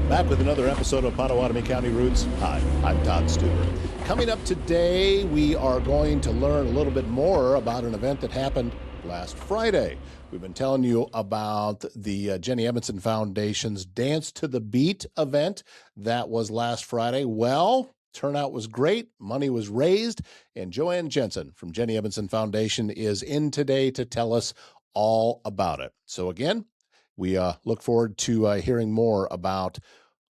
Back with another episode of Pottawattamie County Roots. Hi, I'm Todd Stewart. Coming up today, we are going to learn a little bit more about an event that happened last Friday. We've been telling you about the Jennie Edmundson Foundation's Dance to the Beat event that was last Friday. Well, turnout was great, money was raised, and JoAnn Jensen from Jennie Edmundson Foundation is in today to tell us all about it. So again, we look forward to hearing more about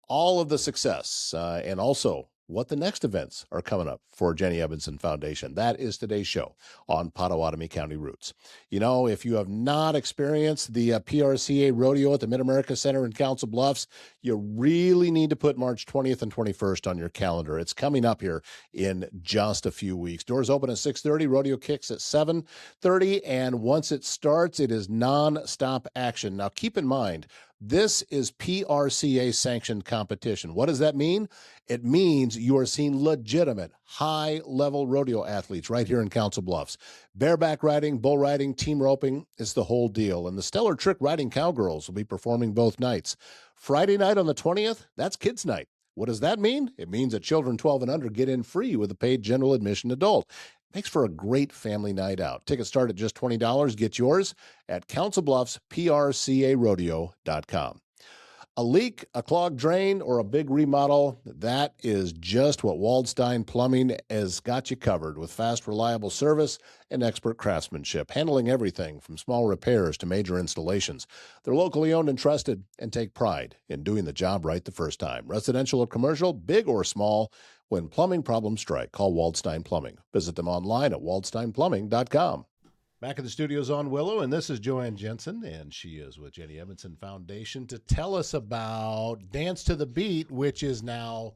all of the success and also what the next events are coming up for Jennie Edmundson Foundation. That is today's show on Pottawattamie County Roots. You know, if you have not experienced the PRCA Rodeo at the Mid-America Center in Council Bluffs, you really need to put March 20th and 21st on your calendar. It's coming up here in just a few weeks. Doors open at 6:30, rodeo kicks at 7:30, and once it starts, it is non-stop action. Now, keep in mind, this is PRCA sanctioned competition. What does that mean? It means you are seeing legitimate, high-level rodeo athletes right here in Council Bluffs. Bareback riding, bull riding, team roping is the whole deal. And the stellar trick riding cowgirls will be performing both nights. Friday night on the 20th, that's kids' night. What does that mean? It means that children 12 and under get in free with a paid general admission adult. Makes for a great family night out. Tickets start at just $20. Get yours at councilbluffsprcarodeo.com. A leak, a clogged drain, or a big remodel, that is just what Waldstein Plumbing has got you covered with fast, reliable service and expert craftsmanship, handling everything from small repairs to major installations. They're locally owned and trusted and take pride in doing the job right the first time. Residential or commercial, big or small, when plumbing problems strike, call Waldstein Plumbing. Visit them online at waldsteinplumbing.com. Back in the studios on Willow, and this is JoAnn Jensen, and she is with Jennie Edmundson Foundation to tell us about Dance to the Beat, which is now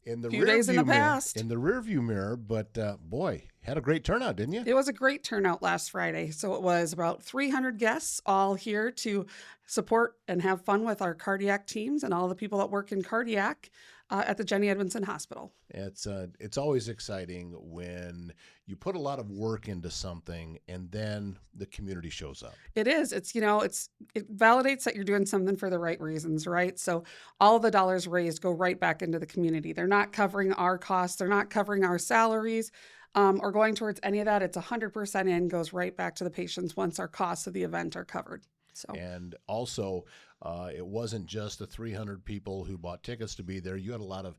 in the rearview mirror. But boy, had a great turnout, didn't you? It was a great turnout last Friday. So it was about 300 guests all here to support and have fun with our cardiac teams and all the people that work in cardiac at the Jennie Edmundson Hospital. It's always exciting when you put a lot of work into something and then the community shows up. It is. It validates that you're doing something for the right reasons, right? So all of the dollars raised go right back into the community. They're not covering our costs. They're not covering our salaries or going towards any of that. It's 100% in, goes right back to the patients once our costs of the event are covered. So. And also, it wasn't just the 300 people who bought tickets to be there. You had a lot of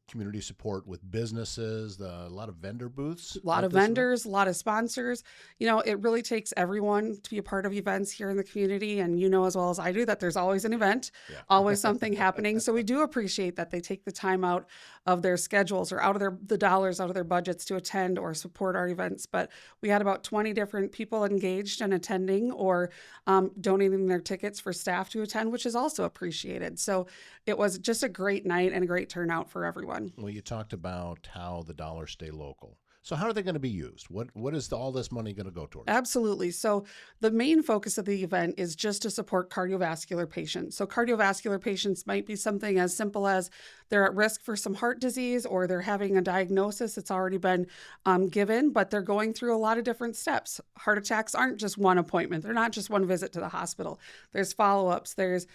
community support with businesses, a lot of vendor booths. A lot of vendors, a lot of sponsors. You know, it really takes everyone to be a part of events here in the community. And you know as well as I do that there's always an event, always something happening. So we do appreciate that they take the time out of their schedules or out of the dollars out of their budgets to attend or support our events. But we had about 20 different people engaged and attending or donating their tickets for staff to attend, which is also appreciated. So it was just a great night and a great turnout for everyone. Well, you talked about how the dollars stay local. So how are they going to be used? What is all this money going to go towards? Absolutely. So the main focus of the event is just to support cardiovascular patients. So cardiovascular patients might be something as simple as they're at risk for some heart disease or they're having a diagnosis that's already been given, but they're going through a lot of different steps. Heart attacks aren't just one appointment. They're not just one visit to the hospital. There's follow-ups. There's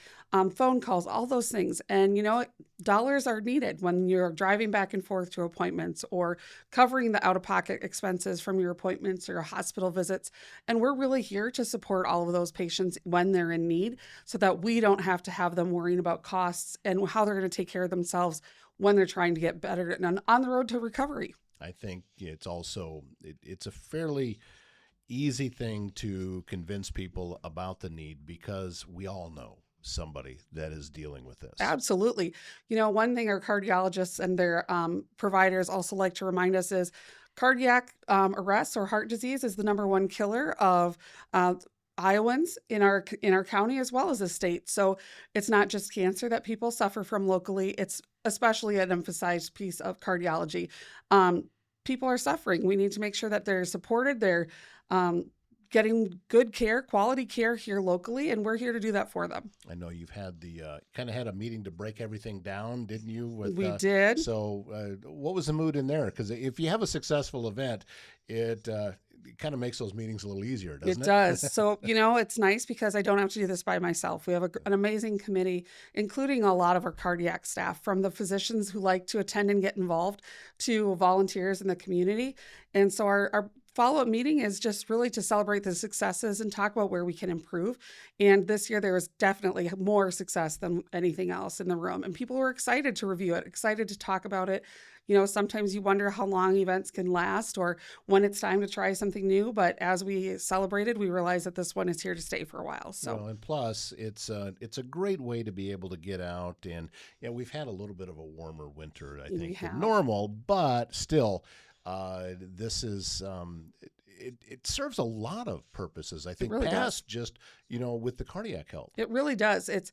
phone calls, all those things. And, you know, dollars are needed when you're driving back and forth to appointments or covering the out-of-pocket expenses from your appointments or your hospital visits. And we're really here to support all of those patients when they're in need so that we don't have to have them worrying about costs and how they're going to take care of themselves when they're trying to get better and on the road to recovery. I think it's also, it's a fairly easy thing to convince people about the need because we all know somebody that is dealing with this. Absolutely. You know, one thing our cardiologists and their providers also like to remind us is cardiac arrest or heart disease is the #1 killer of Iowans in our county as well as the state. So it's not just cancer that people suffer from locally. It's especially an emphasized piece of cardiology. People are suffering. We need to make sure that they're supported. They're getting good care, quality care here locally, and we're here to do that for them. I know you've had the kind of had a meeting to break everything down, didn't you? We did. So what was the mood in there? Because if you have a successful event, it kind of makes those meetings a little easier, doesn't It it? does. So, it's nice because I don't have to do this by myself. We have an amazing committee, including a lot of our cardiac staff, from the physicians who like to attend and get involved to volunteers in the community. And so our follow-up meeting is just really to celebrate the successes and talk about where we can improve. And this year there was definitely more success than anything else in the room. And people were excited to review it, excited to talk about it. Sometimes you wonder how long events can last or when it's time to try something new. But as we celebrated, we realized that this one is here to stay for a while. So, and plus, it's a great way to be able to get out. And we've had a little bit of a warmer winter, I think, than normal, but still, this is it serves a lot of purposes, I think, really past just with the cardiac health. It really does. It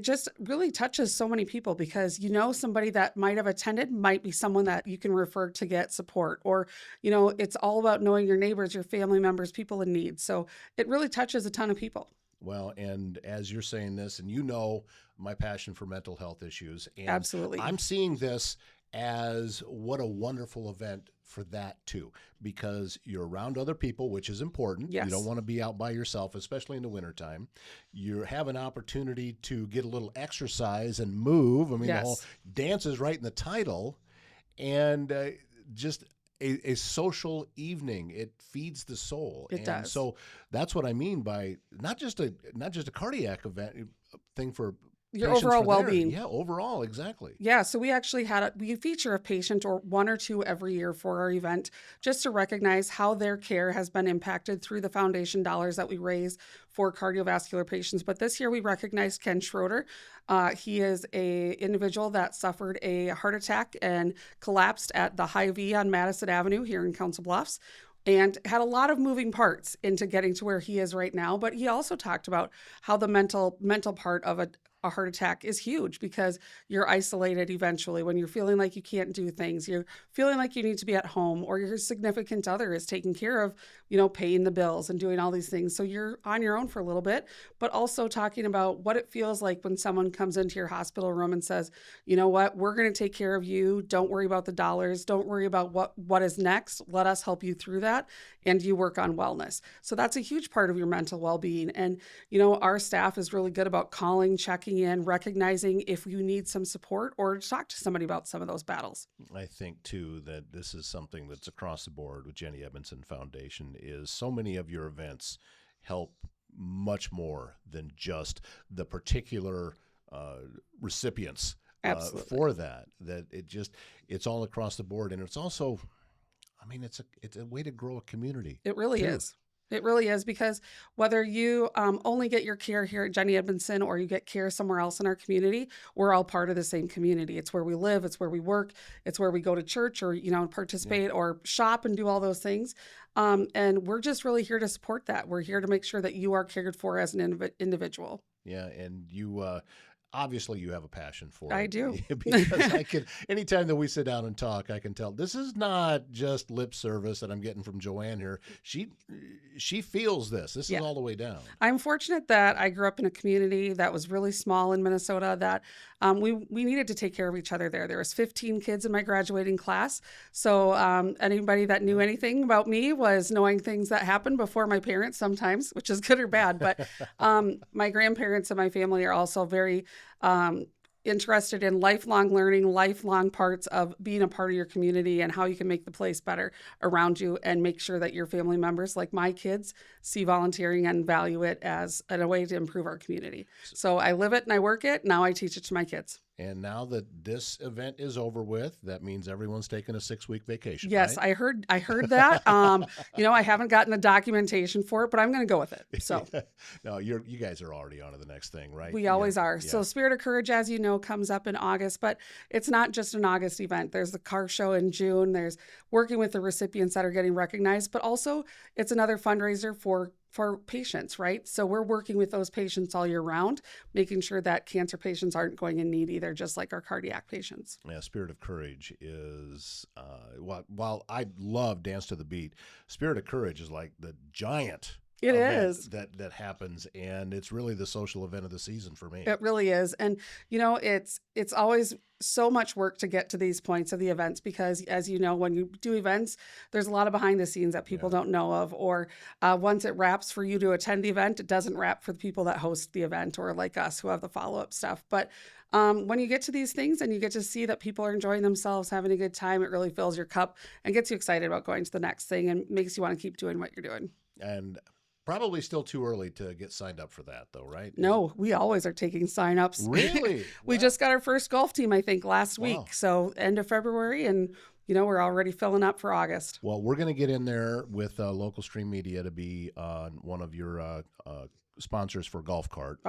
just really touches so many people because somebody that might have attended might be someone that you can refer to get support, or it's all about knowing your neighbors, your family members, people in need. So it really touches a ton of people. Well, and as you're saying this, and my passion for mental health issues, and absolutely, I'm seeing this as what a wonderful event for that too, because you're around other people, which is important. Yes. You don't want to be out by yourself, especially in the wintertime. You have an opportunity to get a little exercise and move. I mean, yes. The whole dance is right in the title, and just a social evening. It feeds the soul. It does. So that's what I mean by not just a cardiac event thing for your overall well-being. Yeah, overall, exactly. Yeah, so we actually we feature a patient or one or two every year for our event, just to recognize how their care has been impacted through the foundation dollars that we raise for cardiovascular patients. But this year we recognized Ken Schroeder. He is a individual that suffered a heart attack and collapsed at the Hy-Vee on Madison Avenue here in Council Bluffs, and had a lot of moving parts into getting to where he is right now. But he also talked about how the mental part of a heart attack is huge, because you're isolated eventually when you're feeling like you can't do things. You're feeling like you need to be at home, or your significant other is taking care of, paying the bills and doing all these things. So you're on your own for a little bit, but also talking about what it feels like when someone comes into your hospital room and says, you know what, we're going to take care of you. Don't worry about the dollars. Don't worry about what is next. Let us help you through that. And you work on wellness. So that's a huge part of your mental well-being. And, our staff is really good about calling, checking in, recognizing if you need some support or to talk to somebody about some of those battles. I think, too, that this is something that's across the board with Jennie Edmundson Foundation, is so many of your events help much more than just the particular recipients for that it's all across the board. And it's also, it's a way to grow a community. It really is. It really is, because whether you only get your care here at Jennie Edmundson or you get care somewhere else in our community, we're all part of the same community. It's where we live. It's where we work. It's where we go to church or, participate or shop and do all those things. And we're just really here to support that. We're here to make sure that you are cared for as an individual. Yeah, and you... obviously, you have a passion for it. I do. Because anytime that we sit down and talk, I can tell this is not just lip service that I'm getting from JoAnn here. She feels this. This is all the way down. I'm fortunate that I grew up in a community that was really small in Minnesota, that we needed to take care of each other there. There was 15 kids in my graduating class. So anybody that knew anything about me was knowing things that happened before my parents sometimes, which is good or bad. But my grandparents and my family are also very interested in lifelong learning, lifelong parts of being a part of your community and how you can make the place better around you and make sure that your family members, like my kids, see volunteering and value it as a way to improve our community. So I live it and I work it. Now I teach it to my kids. And now that this event is over with, that means everyone's taking a 6-week vacation. Yes, right? I heard that. I haven't gotten the documentation for it, but I'm going to go with it. So, no, you guys are already on to the next thing, right? We always are. Yeah. So, Spirit of Courage, as you know, comes up in August, but it's not just an August event. There's the car show in June. There's working with the recipients that are getting recognized, but also it's another fundraiser for patients, right? So we're working with those patients all year round, making sure that cancer patients aren't going in need either, just like our cardiac patients. Yeah, Spirit of Courage is, while I love Dance to the Beat, Spirit of Courage is like the giant It event is. that happens, and it's really the social event of the season for me. It really is. And it's always so much work to get to these points of the events because, as you know, when you do events, there's a lot of behind the scenes that people don't know of, or once it wraps for you to attend the event, it doesn't wrap for the people that host the event, or like us who have the follow-up stuff. But when you get to these things and you get to see that people are enjoying themselves, having a good time, it really fills your cup and gets you excited about going to the next thing and makes you want to keep doing what you're doing. And probably still too early to get signed up for that, though, right? No, we always are taking sign-ups. Really? We just got our first golf team, I think, last week. Wow. So end of February, and we're already filling up for August. Well, we're going to get in there with local stream media to be one of your sponsors for golf cart.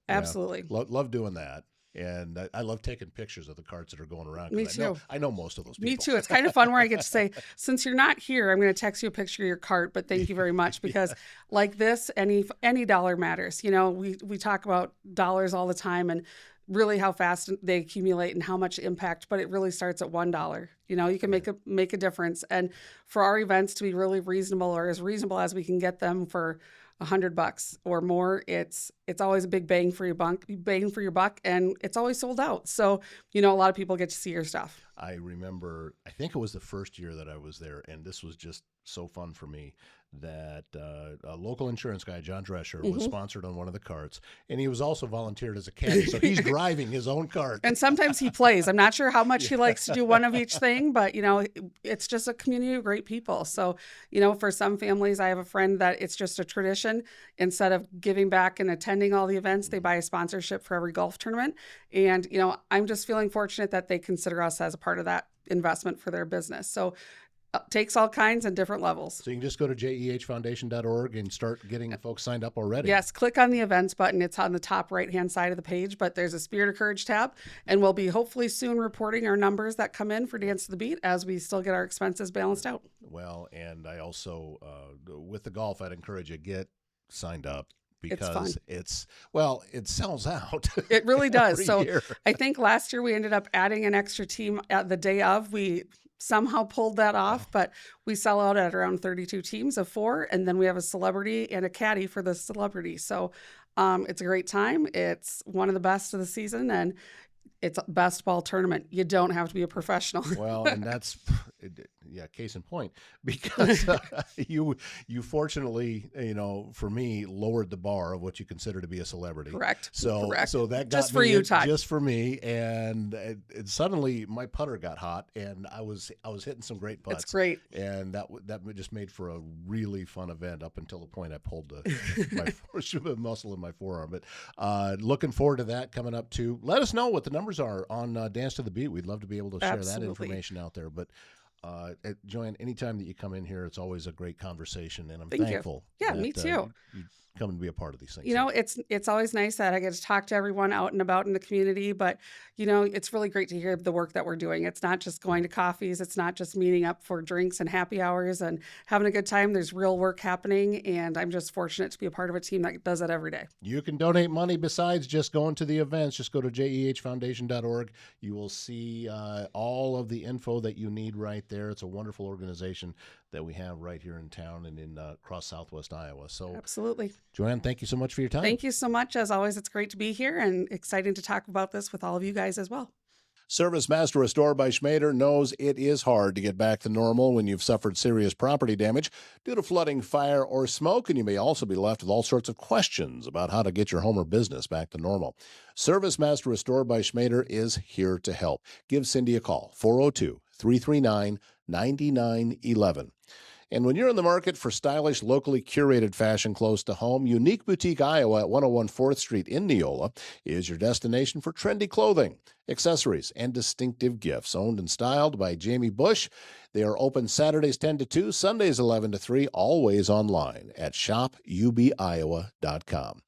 Absolutely. Love doing that. And I love taking pictures of the carts that are going around. Me too. I know most of those people. Me too. It's kind of fun where I get to say, since you're not here, I'm going to text you a picture of your cart, but thank you very much, because like this, any dollar matters. We talk about dollars all the time and really how fast they accumulate and how much impact, but it really starts at $1. You can make a difference. And for our events to be really reasonable, or as reasonable as we can get them for $100 or more, it's always a big bang for your buck, and it's always sold out. So, a lot of people get to see your stuff. I remember, I think it was the first year that I was there, and this was just so fun for me, that a local insurance guy, John Drescher, was sponsored on one of the carts, and he was also volunteered as a caddy, so he's driving his own cart. And sometimes he plays. I'm not sure how much he likes to do one of each thing, but, it's just a community of great people. So, for some families, I have a friend that it's just a tradition. Instead of giving back and attending all the events, they buy a sponsorship for every golf tournament. And, I'm just feeling fortunate that they consider us as a part of that investment for their business. So takes all kinds and different levels. So you can just go to jehfoundation.org and start getting folks signed up already. Yes, click on the events button. It's on the top right-hand side of the page, but there's a Spirit of Courage tab, and we'll be hopefully soon reporting our numbers that come in for Dance to the Beat as we still get our expenses balanced out. Well, and I also, with the golf, I'd encourage you, get signed up. Because it sells out. It really does. So year. I think last year we ended up adding an extra team at the day of. We somehow pulled that off, but we sell out at around 32 teams of 4, and then we have a celebrity and a caddy for the celebrity. So it's a great time. It's one of the best of the season, and it's a best ball tournament. You don't have to be a professional. Well, and that's, case in point, because you fortunately, for me, lowered the bar of what you consider to be a celebrity. Correct. So that got just for you, Todd. Just for me, and it suddenly my putter got hot, and I was hitting some great putts. It's great, and that just made for a really fun event up until the point I pulled my muscle in my forearm. But looking forward to that coming up too. Let us know what the numbers are on Dance to the Beat. We'd love to be able to share that information out there. But JoAnn, anytime that you come in here, it's always a great conversation, and I'm thankful. Yeah, me too. You come and be a part of these things. It's always nice that I get to talk to everyone out and about in the community, but it's really great to hear the work that we're doing. It's not just going to coffees. It's not just meeting up for drinks and happy hours and having a good time. There's real work happening, and I'm just fortunate to be a part of a team that does that every day. You can donate money besides just going to the events. Just go to jehfoundation.org. You will see all of the info that you need right there. It's a wonderful organization that we have right here in town and in across Southwest Iowa. So absolutely. JoAnn, thank you so much for your time. Thank you so much. As always, it's great to be here and exciting to talk about this with all of you guys as well. Service Master Restore by Schmader knows it is hard to get back to normal when you've suffered serious property damage due to flooding, fire, or smoke, and you may also be left with all sorts of questions about how to get your home or business back to normal. Service Master Restore by Schmader is here to help. Give Cindy a call, 402-339-9911. And when you're in the market for stylish, locally curated fashion close to home, Unique Boutique Iowa at 101 4th Street in Neola is your destination for trendy clothing, accessories, and distinctive gifts. Owned and styled by Jamie Bush. They are open Saturdays 10 to 2, Sundays 11 to 3, always online at shopubiowa.com.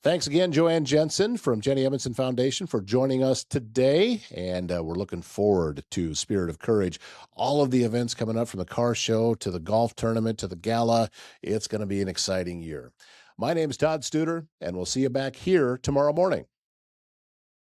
Thanks again, JoAnn Jensen from Jennie Edmundson Foundation, for joining us today, and we're looking forward to Spirit of Courage. All of the events coming up, from the car show to the golf tournament to the gala. It's going to be an exciting year. My name is Todd Studer, and we'll see you back here tomorrow morning.